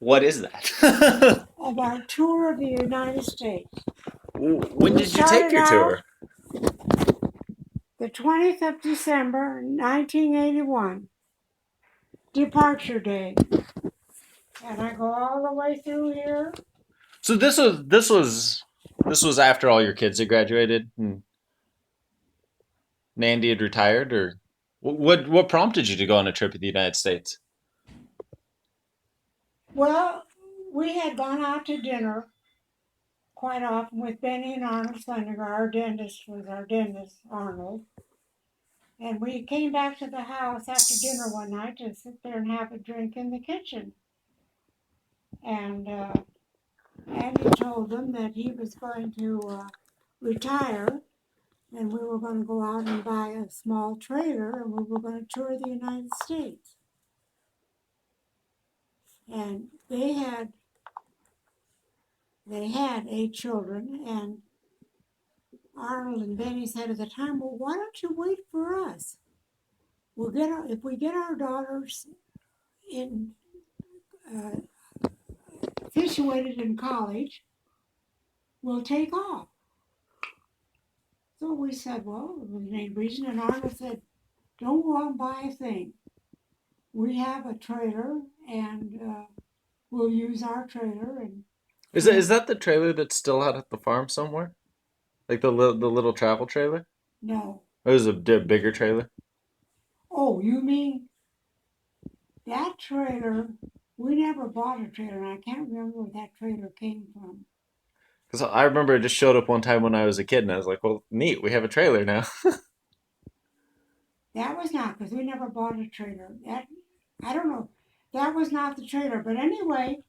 What is that? of our tour of the United States. When We did you take started your out tour? the 20th of December, 1981, departure day. And I go all the way through here. So this was after all your kids had graduated and Nandy had retired, or what prompted you to go on a trip to the United States? Well, we had gone out to dinner quite often with Benny and Arnold Thunderer. Our dentist was our dentist, Arnold. And we came back to the house after dinner one night to sit there and have a drink in the kitchen. And Andy told them that he was going to retire and we were going to go out and buy a small trailer and we were going to tour the United States. And they had 8 children, and Arnold and Benny said at the time, "Well, why don't you wait for us? If we get our daughters in uh, situated in college, we'll take off." So we said, "Well, there was any reason," and Arnold said, "Don't go out and buy a thing. We have a trailer, and we'll use our trailer, and Is that the trailer that's still out at the farm somewhere? Like the little travel trailer? no." Or is it a bigger trailer? Oh, you mean that trailer? We never bought a trailer, and I can't remember where that trailer came from. Because I remember it just showed up one time when I was a kid, and I was like, "Well, neat, we have a trailer now." That was not because we never bought a trailer. That I don't know. That was not the trailer. But anyway,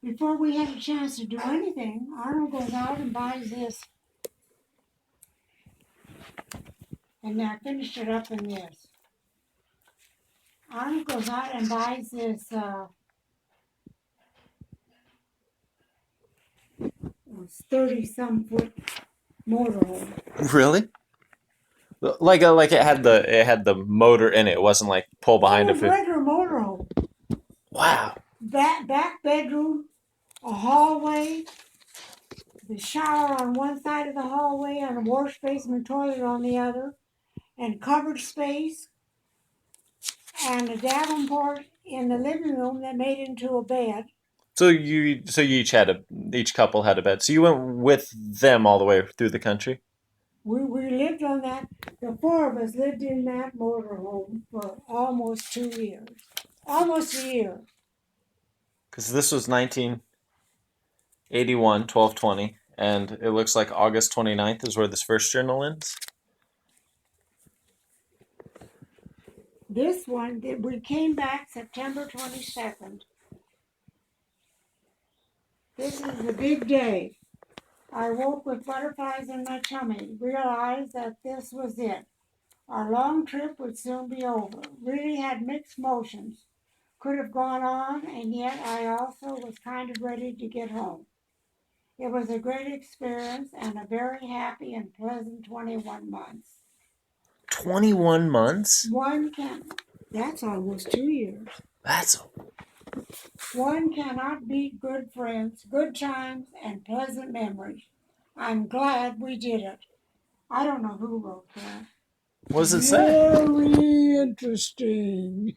before we had a chance to do anything, Arnold goes out and buys this, and I finished it up in this. Arnold goes out and buys this 30-some foot motorhome. Really? Like it had the motor in it. It wasn't like pull It behind a was fifth. regular motorhome. Wow. Back bedroom, a hallway, the shower on one side of the hallway, and a wash basin and toilet on the other, and covered space, and a davenport in the living room that made into a bed. So you each couple had a bed. So you went with them all the way through the country. We lived on that. The four of us lived in that motorhome for almost 2 years, almost a year. Because this was 1981, 12/20, and it looks like August 29th is where this first journal ends. This one, we came back September 22nd. This is the big day. I woke with butterflies in my tummy, realized that this was it. Our long trip would soon be over. Really had mixed emotions. Could have gone on, and yet I also was kind of ready to get home. It was a great experience and a very happy and pleasant 21 months. 21 months? One can, that's almost 2 years. That's One cannot beat good friends, good times, and pleasant memories. I'm glad we did it. I don't know who wrote that. what does it say? Very interesting.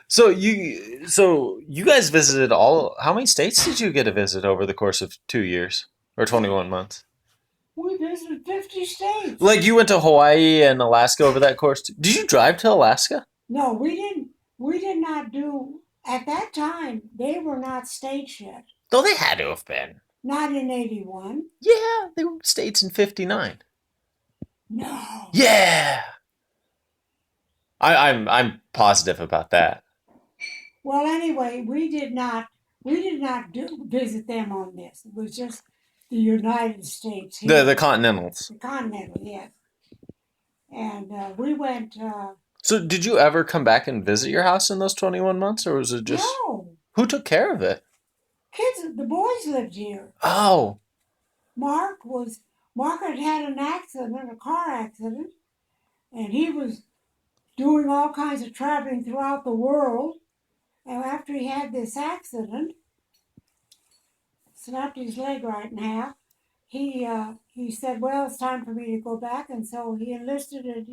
So you guys visited all. How many states did you get to visit over the course of 2 years or 21 months? We visited 50 states. Like you went to Hawaii and Alaska over that course. Did you drive to Alaska? No, we didn't. We did not do. At that time, they were not states yet. Though they had to have been. Not in '81. Yeah, they were states in '59. No. Yeah, I'm positive about that. Well, anyway, we did not. We did not visit them on this. It was just the United States The here, Continentals. the continental, yes. And we went. So did you ever come back and visit your house in those 21 months, or was it just No, who took care of it? kids. The boys lived here. Oh, Mark was. Mark had had an accident, a car accident, and he was doing all kinds of traveling throughout the world. And after he had this accident, snapped his leg right in half, he said, "Well, it's time for me to go back," and so he enlisted at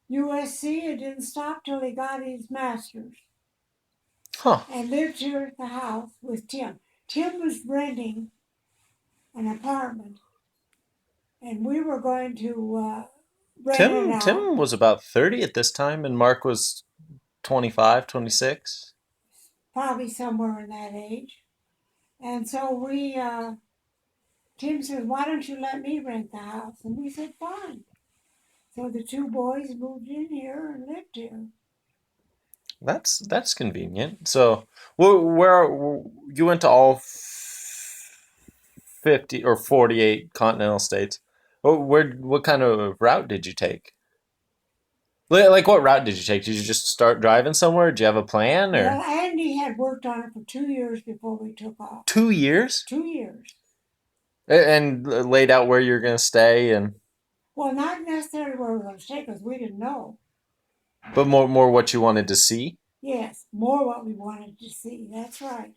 USC. It didn't stop till he got his master's Huh. and lived here at the house with Tim. Tim was renting an apartment, and we were going to rent it out. Tim was about 30 at this time, and Mark was 25, 26. Probably somewhere in that age. And so Tim said, "Why don't you let me rent the house?" And we said, "Fine." So the two boys moved in here and lived here. That's convenient. So, where you went to all 50 or 48 continental states? What kind of route did you take? Like what route did you take? Did you just start driving somewhere? Did you have a plan Well, or Andy had worked on it for 2 years before we took off. 2 years? 2 years. And laid out where you're gonna stay and Well, not necessarily where we were going to stay because we didn't know. but more what you wanted to see? Yes, more what we wanted to see. That's right.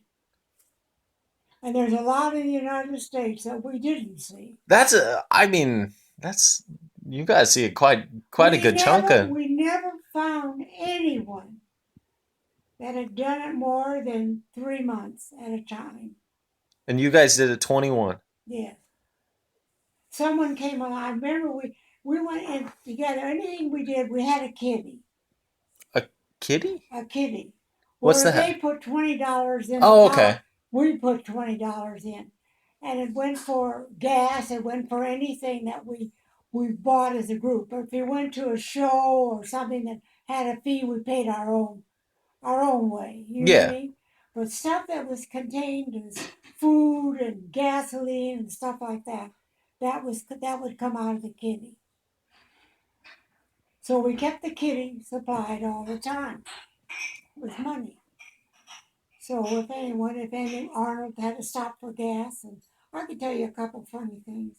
And there's a lot in the United States that we didn't see. I mean, that's you guys see quite a good chunk of. We never found anyone that had done it more than 3 months at a time. And you guys did it 21. Yes. Someone came along. I remember we went in together. Anything we did, we had a kitty. A kitty? A kitty. What's Where that? they put $20 in. Oh, okay. We put $20 in, and it went for gas. It went for anything that we bought as a group. Or if we went to a show or something that had a fee, we paid our own way. You know what I Yeah. mean? But stuff that was contained as food and gasoline and stuff like that, that would come out of the kitty. So we kept the kitty supplied all the time with money. So if any Arnold had to stop for gas, and I can tell you a couple funny things.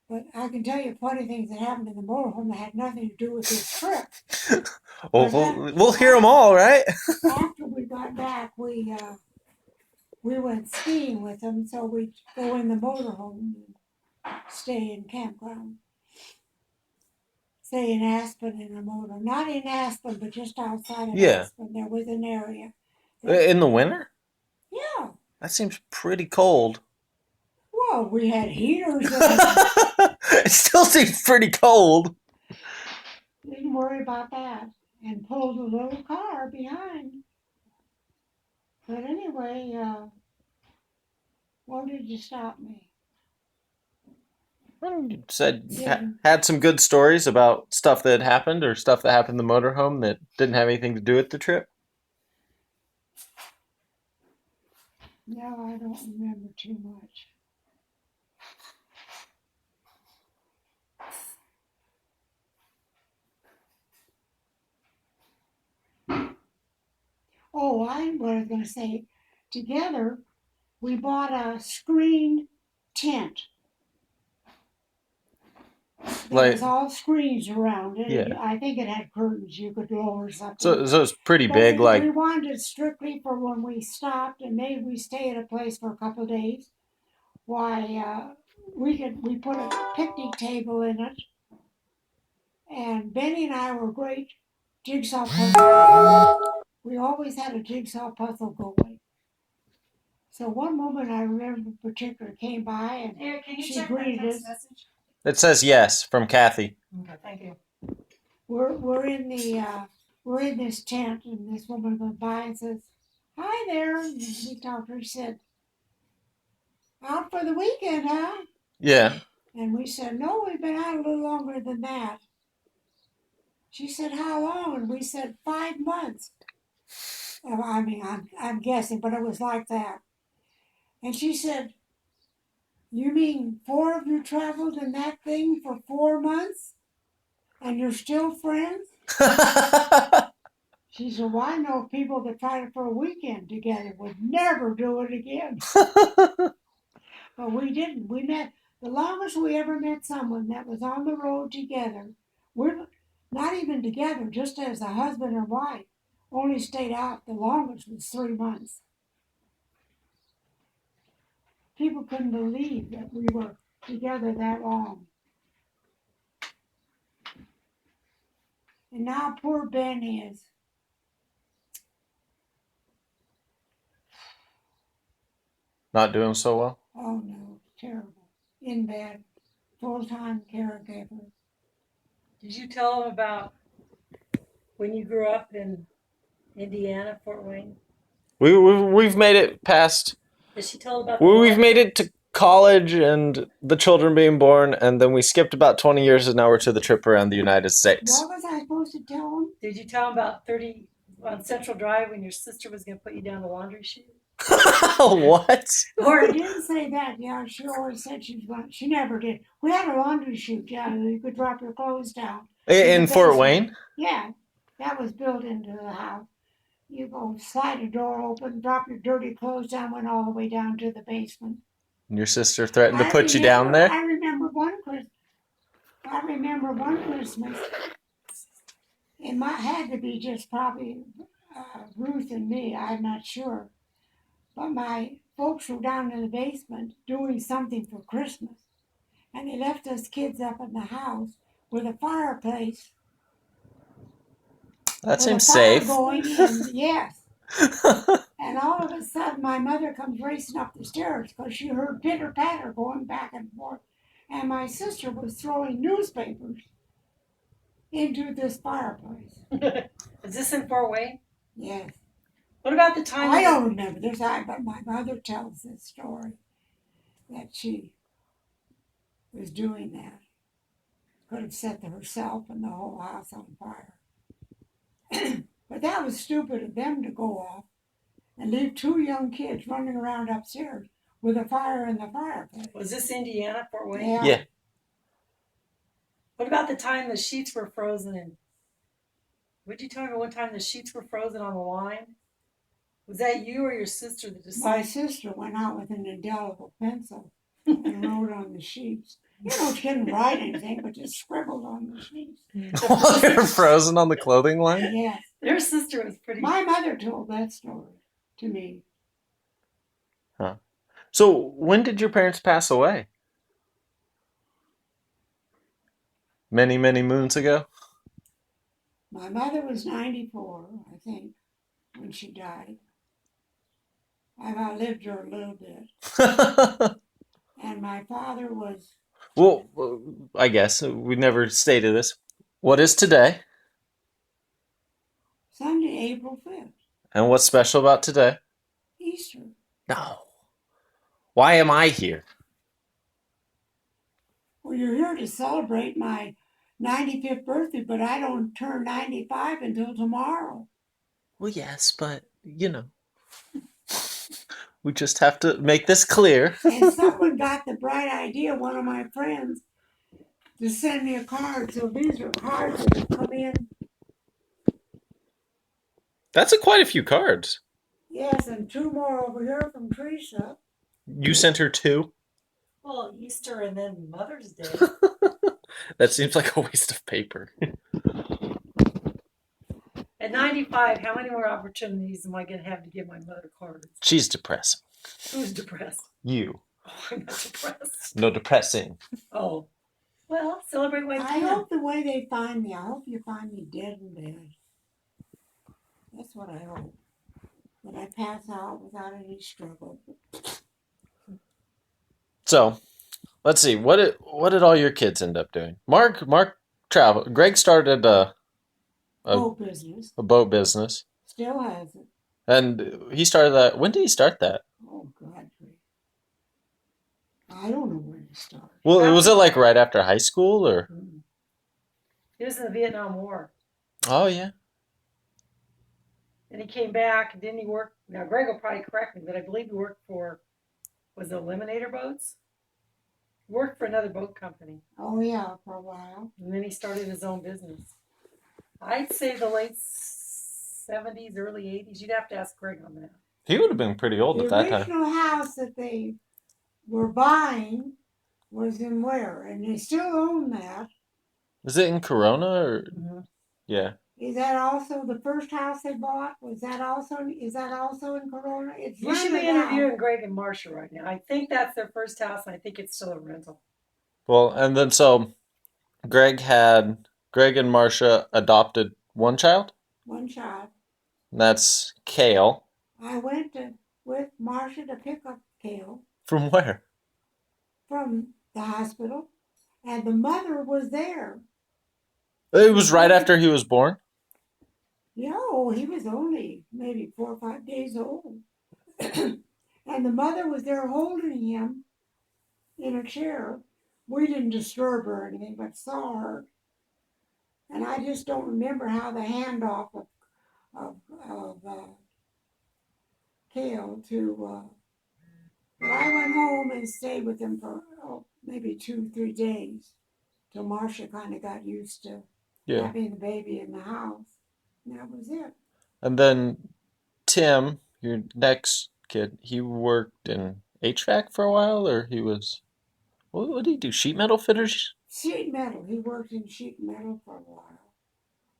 But I can tell you funny things that happened in the motorhome that had nothing to do with this trip. Well, But then, we'll hear them all, right? after we got back, we went skiing with them, so we'd go in the motorhome and stay in campground. Stay in Aspen in a motor. Not in Aspen, but just outside of Yeah. Aspen. There was an area. In the winter? Yeah. That seems pretty cold. Well, we had heaters. It still seems pretty cold. Didn't worry about that. And pulled a little car behind. But anyway, why did you stop me? You said Yeah. had some good stories about stuff that had happened or stuff that happened in the motorhome that didn't have anything to do with the trip. No, I don't remember too much. Oh, what I was going to say. Together, we bought a screened tent. There was all screens around it. Yeah. I think it had curtains you could lower something. So it's pretty But big. we wanted it strictly for when we stopped and maybe we stay at a place for a couple of days. Why, we put a picnic table in it, and Benny and I were great jigsaw puzzle. We always had a jigsaw puzzle going. So one moment I remember in particular came by and Eric, can you she check my greeted text us. message? It says yes from Kathy. Okay, thank you. We're in this tent, and this woman goes by and says, "Hi there." And we talked to her. She said, "Out for the weekend, huh?" Yeah. And we said, "No, we've been out a little longer than that." She said, "How long?" And we said, 5 months. I mean, I'm guessing, but it was like that. And she said, "You mean 4 of you traveled in that thing for 4 months? And you're still friends?" She said, "Well, I know people that tried it for a weekend together would never do it again." But we didn't. We met, the longest we ever met someone that was on the road together. We're not even together, just as a husband and wife. only stayed out the longest was 3 months. People couldn't believe that we were together that long. And now poor Ben is. Not doing so well. Oh no, terrible. In bed, full-time caregiver. Did you tell them about when you grew up in Indiana, Fort Wayne? We've made it past. Did she tell about We've made it to college and the children being born, and then we skipped about 20 years, and now we're to the trip around the United States. What was I supposed to tell him? Did you tell them about 30 on Central Drive when your sister was going to put you down the laundry chute? What? Or I didn't say that. Yeah, she always said she was going. She never did. We had a laundry chute. Yeah, you could drop your clothes down. In Fort Wayne? Yeah, that was built into the house. You go slide a door open, drop your dirty clothes down, went all the way down to the basement. Your sister threatened to put you down there? I remember one Christmas. It had to be just probably Ruth and me. I'm not sure. But my folks were down in the basement doing something for Christmas. And they left us kids up in the house with a fireplace. That seems safe. Going in, yes. And all of a sudden, my mother comes racing up the stairs because she heard pitter patter going back and forth. And my sister was throwing newspapers into this fireplace. Is this in Fort Wayne? Yes. What about the time? I don't remember this, but my mother tells this story that she was doing that. Could have set herself and the whole house on fire. But that was stupid of them to go off and leave 2 young kids running around upstairs with a fire in the fireplace. Was this Indiana, Fort Wayne? Yeah. Yeah. What about the time the sheets were frozen in? Would you tell me one time the sheets were frozen on the line? Was that you or your sister that decided? My sister went out with an indelible pencil and wrote on the sheets. You know, she didn't write anything, but just scribbled on the sheets. While they're frozen on the clothing line? Yes. Your sister was pretty. My mother told that story to me. Huh. So when did your parents pass away? Many, many moons ago? My mother was 94, I think, when she died. I've outlived her a little bit. And my father was... Well, I guess we never stated this. What is today? Sunday, April 5th. And what's special about today? Easter. No. Why am I here? Well, you're here to celebrate my 95th birthday, but I don't turn 95 until tomorrow. Well, yes, but, you know, we just have to make this clear. And someone got the bright idea, one of my friends, to send me a card. So these are cards that have come in. That's quite a few cards. Yes, and 2 more over here from Teresa. You sent her 2? Well, Easter and then Mother's Day. That seems like a waste of paper. At 95, how many more opportunities am I going to have to give my mother cards? She's depressing. Who's depressed? You. Oh, I'm not depressed. No depressing. Oh. Well, celebrate what you I can. hope the way they find me, I hope you find me dead in bed. That's what I hope. That I pass out without any struggle. So, let's see. What did all your kids end up doing? Mark travel. Greg started a boat business. Still has it. And he started that. When did he start that? Oh, God. I don't know where to start. Well, was it like right after high school or? He was in the Vietnam War. Oh, yeah. And he came back, and didn't he work? Now, Greg will probably correct me, but I believe he worked for, was it Eliminator Boats? He worked for another boat company. Oh, yeah, for a while. And then he started his own business. I'd say the late 70s, early 80s. You'd have to ask Greg on that. He would have been pretty old at that time. The original house that they were buying was in where? And they still own that. Is it in Corona or? Mm-hmm. Yeah. Is that also the first house they bought? Is that also in Corona? It's You should be rented out. interviewing Greg and Marcia right now. I think that's their first house, and I think it's still a rental. Well, and then so Greg and Marcia adopted one child. One child. And that's Kale. I went with Marcia to pick up Kale From where? from the hospital, and the mother was there. It was right after he was born. No, he was only maybe 4 or 5 days old. And the mother was there holding him in a chair. We didn't disturb her or anything, but saw her. And I just don't remember how the handoff of Kale to. But I went home and stayed with him for maybe 2, 3 days till Marcia kind of got used to having the baby in the house. And that was it. And then Tim, your next kid, he worked in HVAC for a while, or he was. What did he do? Sheet metal fitters? Sheet metal. He worked in sheet metal for a while.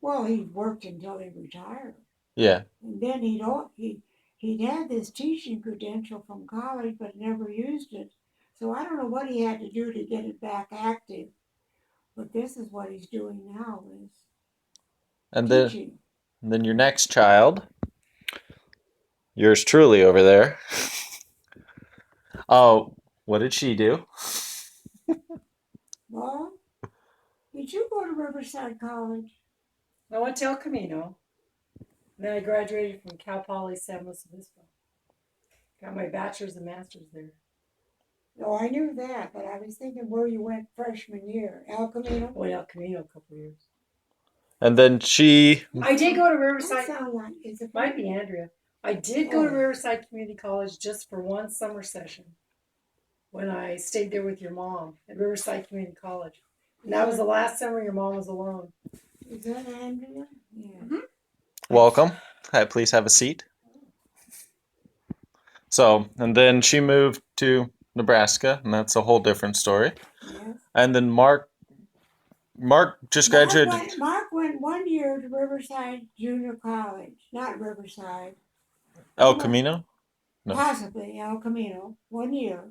Well, he worked until he retired. Yeah. And then he'd had this teaching credential from college, but never used it. So I don't know what he had to do to get it back active. But this is what he's doing now is And teaching. then your next child, yours truly over there. Oh, what did she do? Well, did you go to Riverside College? I went to El Camino. Then I graduated from Cal Poly San Luis Obispo. Got my bachelor's and master's there. No, I knew that, but I was thinking where you went freshman year. El Camino? Went El Camino a couple of years. And then she. I did go to That Riverside. sound like is it Might be Andrea. I did go to Riverside Community College just for one summer session when I stayed there with your mom at Riverside Community College. And that was the last summer your mom was alone. Is that Andrea? Yeah. Mm-hmm. Welcome. Hi, please have a seat. So, and then she moved to Nebraska, and that's a whole different story. Yes. And then Mark just graduated. Mark went 1 year to Riverside Junior College, not Riverside. El Camino? No. Possibly El Camino, 1 year.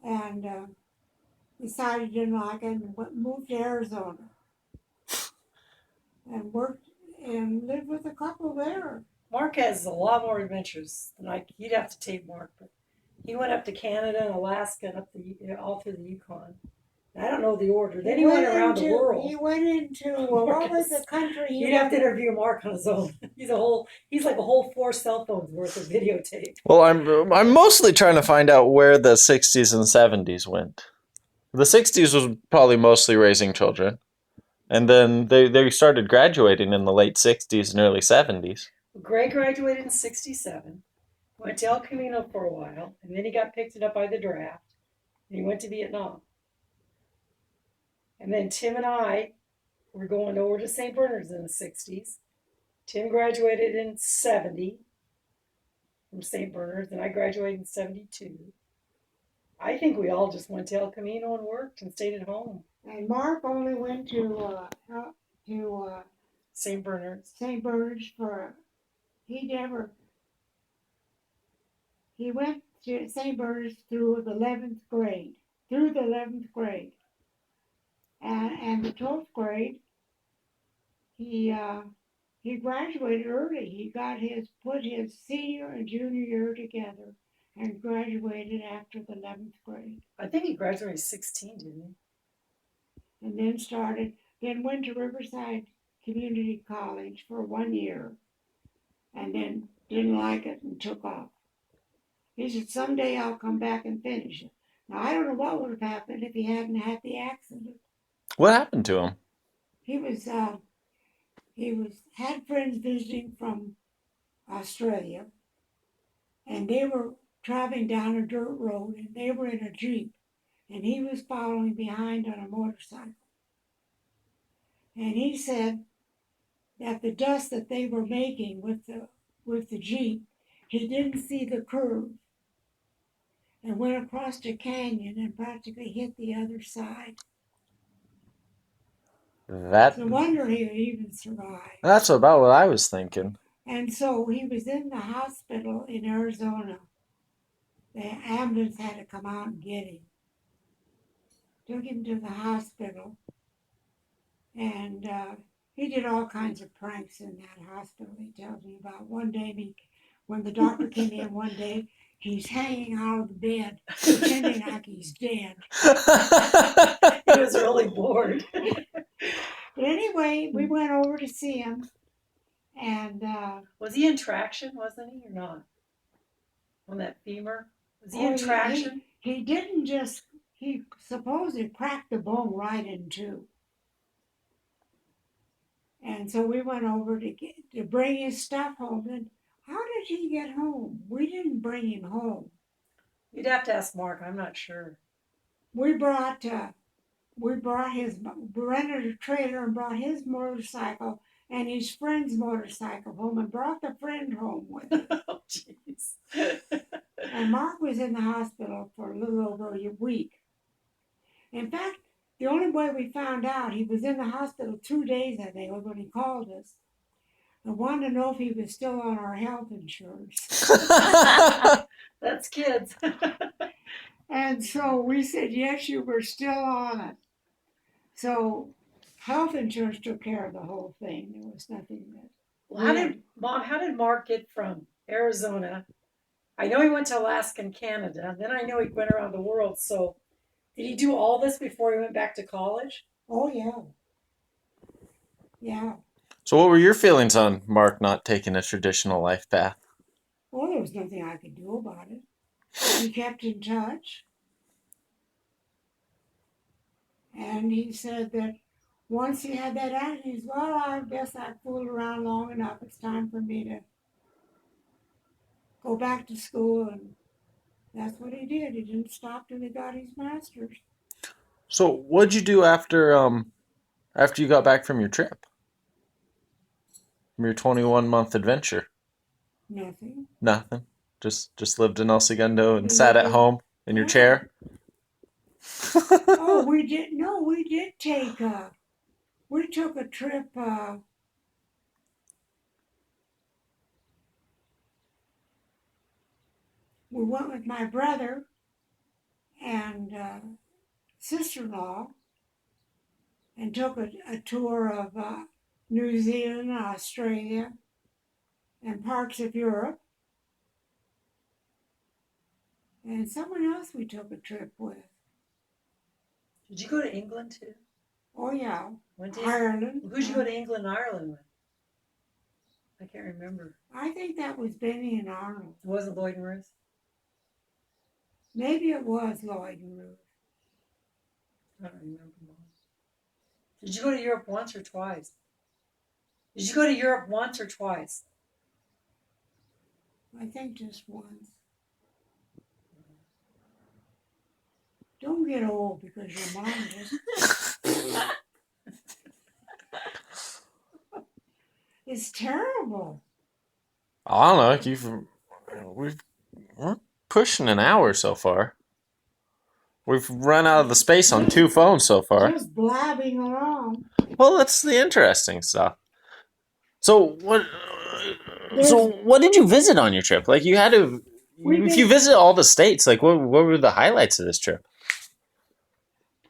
And decided he didn't like it and moved to Arizona. And worked and lived with a couple there. Mark has a lot more adventures than you'd have to take Mark, but he went up to Canada and Alaska and all through the Yukon. I don't know the order. Then he went around the world. He went into what was the country? You'd have to interview Mark on his own. He's like a whole 4 cell phones worth of videotape. Well, I'm mostly trying to find out where the 60s and 70s went. The 60s was probably mostly raising children. And then they started graduating in the late 60s and early 70s. Greg graduated in 67, went to El Camino for a while, and then he got picked up by the draft, and he went to Vietnam. And then Tim and I were going over to St. Bernard's in the 60s. Tim graduated in 70 from St. Bernard's, and I graduated in 72. I think we all just went to El Camino and worked and stayed at home. And Mark only went to St. Bernard's. St. Bernard's he went to St. Bernard's through the 11th grade. And the 12th grade, he graduated early. He put his senior and junior year together and graduated after the 11th grade. I think he graduated 16, didn't he? And then went to Riverside Community College for 1 year, and then didn't like it and took off. He said, someday I'll come back and finish it. Now, I don't know what would have happened if he hadn't had the accident. What happened to him? He had friends visiting from Australia, and they were traveling down a dirt road, and they were in a Jeep, and he was following behind on a motorcycle. And he said that the dust that they were making with the Jeep, he didn't see the curve, and went across a canyon and practically hit the other side. That It's a wonder he even survived. that's about what I was thinking. And so he was in the hospital in Arizona. The ambulance had to come out and get him. Took him to the hospital, and he did all kinds of pranks in that hospital. He tells me about one day when the doctor came in one day, he's hanging out of the bed, pretending like he's dead. He was really bored. But anyway, we went over to see him, and Was he in traction, wasn't he, or not? On that femur? Was he in oh, traction? he didn't just, he supposedly cracked the bone right in two. And so we went over to bring his stuff home. And how did he get home? We didn't bring him home. You'd have to ask Mark. I'm not sure. We brought his, rented a trailer and brought his motorcycle and his friend's motorcycle home and brought the friend home with us. Oh, jeez. And Mark was in the hospital for a little over a week. In fact, the only way we found out, he was in the hospital 2 days, I think, when he called us. I wanted to know if he was still on our health insurance. That's kids. And so we said, yes, you were still on it. So health insurance took care of the whole thing. There was nothing that. Well, how did Mark get from Arizona? I know he went to Alaska and Canada. Then I know he went around the world. So did he do all this before he went back to college? Oh, yeah. Yeah. So what were your feelings on Mark not taking a traditional life path? Well, there was nothing I could do about it. We kept in touch. And he said that once he had that attitude, he said, well, I guess I fooled around long enough. It's time for me to go back to school. And that's what he did. He didn't stop till he got his master's. So what'd you do after you got back from your trip? From your 21-month adventure? Nothing. Nothing. Just lived in El Segundo and sat at home in your chair. Oh, we did. No, we did take. We took a trip. We went with my brother and sister-in-law, and took a tour of New Zealand, Australia, and parts of Europe. And someone else we took a trip with. Did you go to England too? Oh yeah, Went to Ireland. Who'd you go to England and Ireland with? I can't remember. I think that was Benny and Arnold. It wasn't Lloyd and Ruth? Maybe it was Lloyd and Ruth. I don't remember. Did you go to Europe once or twice? Did you go to Europe once or twice? I think just once. Don't get old because your mom is. It's terrible. I don't know. We're pushing an hour so far. We've run out of the space on 2 phones so far. Just blabbing along. Well, that's the interesting stuff. So what did you visit on your trip? Like you had to, if you visit all the states, like what were the highlights of this trip?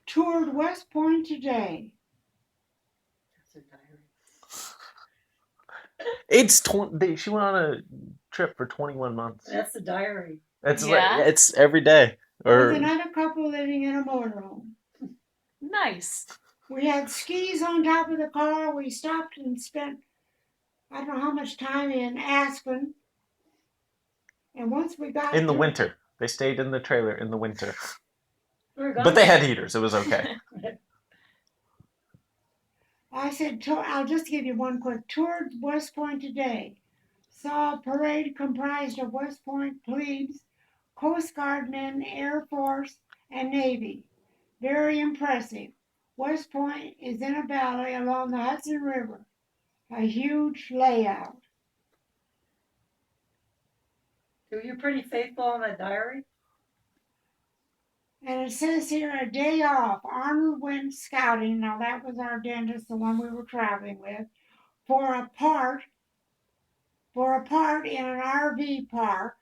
Toured West Point today. She went on a trip for 21 months. That's the diary. It's every day. With another couple living in a motorhome. Nice. We had skis on top of the car. We stopped and spent, I don't know how much time in Aspen. And once we got in the winter, they stayed in the trailer in the winter. But But they had heaters. It was okay. I said, I'll just give you one quick. Toured West Point today. Saw a parade comprised of West Point plebes, Coast Guard men, Air Force, and Navy. Very impressive. West Point is in a valley along the Hudson River. A huge layout. So you're pretty faithful on that diary? And it says here a day off. Arnold went scouting. Now that was our dentist, the one we were traveling with, for a part in an RV park.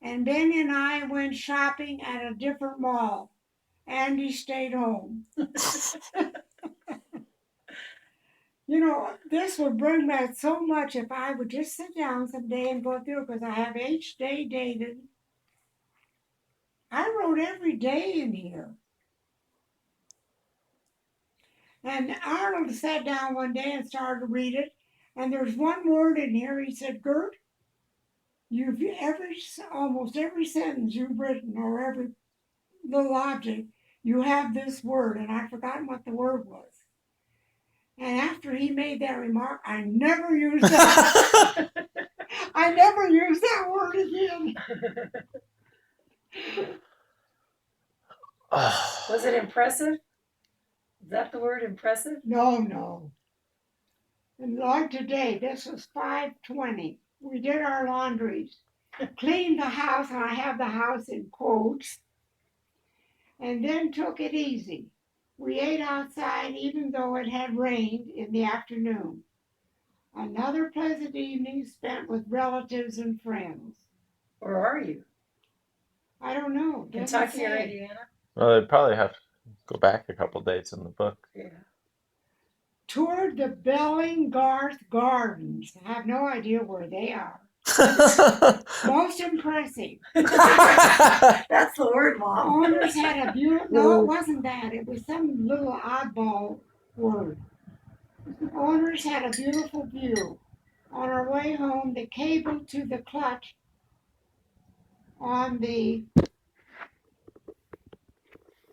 And Benny and I went shopping at a different mall. Andy stayed home. You know, this would bring back so much if I would just sit down someday and go through, because I have each day dated. I wrote every day in here. And Arnold sat down one day and started to read it. And there's one word in here. He said, Gert, almost every sentence you've written or every little object, you have this word. And I'd forgotten what the word was. And after he made that remark, I never used that. I never used that word again. Was it impressive? Is that the word, impressive? No. And like today, this was 5:20. We did our laundries, cleaned the house, and I have the house in quotes, and then took it easy. We ate outside even though it had rained in the afternoon. Another pleasant evening spent with relatives and friends. Where are you? I don't know. doesn't Kentucky or say. Indiana? Well, they'd probably have to go back a couple dates in the book. Yeah. Toured the Bellingarth Gardens. I have no idea where they are. Most impressive. That's the word, Mom. Owners had a beautiful. No, it wasn't that. It was some little oddball word. Owners had a beautiful view. On our way home, the cable to the clutch on the,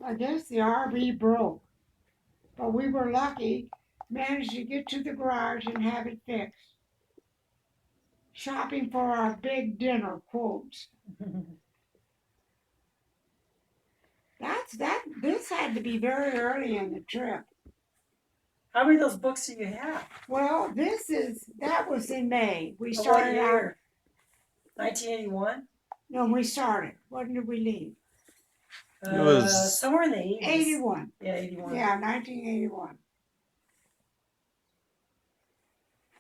I guess the RV broke. But we were lucky, managed to get to the garage and have it fixed. Shopping for our big dinner, quotes. This had to be very early in the trip. How many of those books do you have? Well, that was in May. We Of started what out. year? 1981? No, we started. When did we leave? It was somewhere in the 80s. 81. Yeah, 81. Yeah, 1981.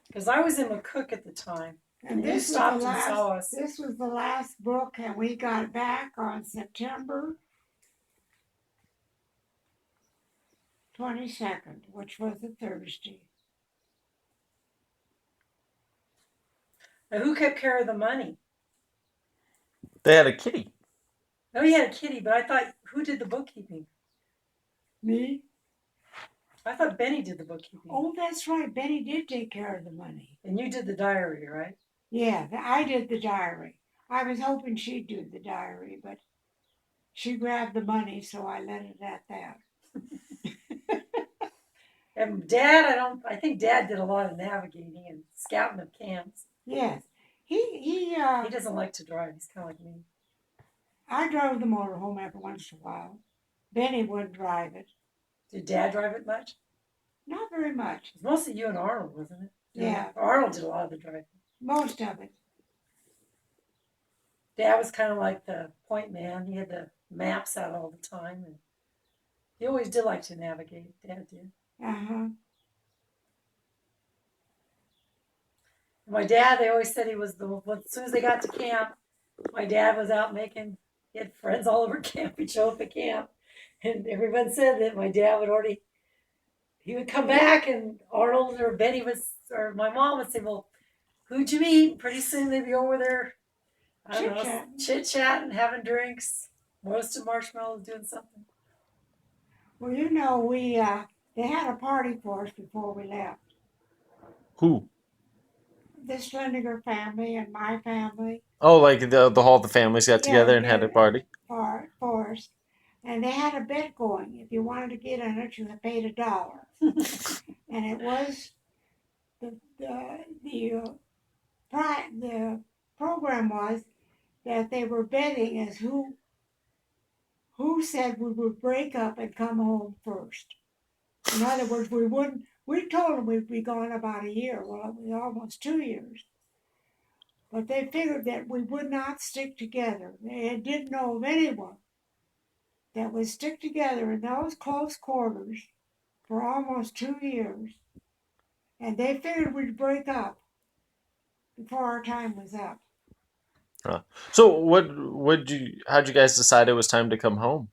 Because I was in McCook at the time. And you this stopped was the and last. saw us. This was the last book, and we got back on September 22nd, which was a Thursday. Now, who kept care of the money? They had a kitty. No, he had a kitty, but I thought, who did the bookkeeping? Me? I thought Benny did the bookkeeping. Oh, that's right. Benny did take care of the money. And you did the diary, right? Yeah, I did the diary. I was hoping she'd do the diary, but she grabbed the money, so I let it at that. And Dad, I think Dad did a lot of navigating and scouting of camps. Yes. He doesn't like to drive. He's kind of like me. I drove the motorhome every once in a while. Benny wouldn't drive it. Did Dad drive it much? Not very much. It was mostly you and Arnold, wasn't it? Yeah. Arnold did a lot of the driving. Most of it. Dad was kind of like the point man. He had the maps out all the time. And he always did like to navigate. Dad did. Uh-huh. My dad, they always said he was as soon as they got to camp, my dad was out he had friends all over camp. He'd show up at camp. And everyone said that my dad he would come back and Arnold or Benny or my mom would say, well, who'd you meet? Pretty soon they'd be over there, chit-chatting, having drinks, roasting marshmallows, doing something. Well, they had a party for us before we left. Who? The Schlendiger family and my family. Oh, like all the families got together and had a party? For us. And they had a bet going. If you wanted to get in it, you paid $1. And it was the program was that they were betting as who said we would break up and come home first. In other words, we told them we'd be gone about a year. Well, it was almost 2 years. But they figured that we would not stick together. They didn't know of anyone that would stick together in those close quarters for almost 2 years. And they figured we'd break up before our time was up. So how'd you guys decide it was time to come home?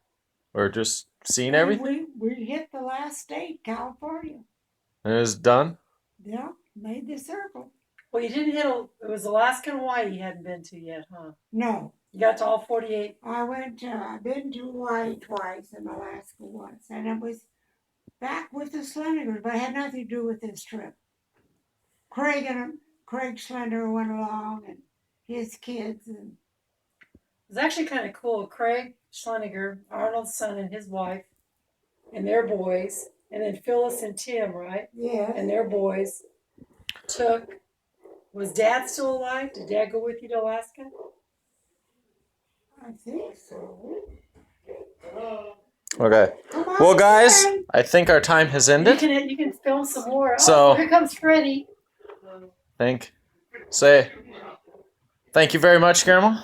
Or just seeing And everything? we hit the last state, California. And it was done? Yeah, made the circle. Well, you didn't hit. It was Alaska and Hawaii you hadn't been to yet, huh? No, You got to all 48. I've been to Hawaii twice and Alaska once, and it was back with the Slenders, but it had nothing to do with this trip. Craig Slender went along, and his kids, and It was actually kind of cool. Craig Schleniger, Arnold's son, and his wife, and their boys, and then Phyllis and Tim, right? yeah, And their boys took. Was Dad still alive? Did Dad go with you to Alaska? I think so. Okay. Come on, Well, guys, Fred. I think our time has You ended. can film some more. So- Oh, here comes Freddie. Thank you very much, Grandma.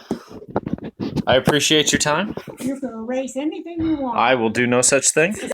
I appreciate your time. You can erase anything you want. I will do no such thing.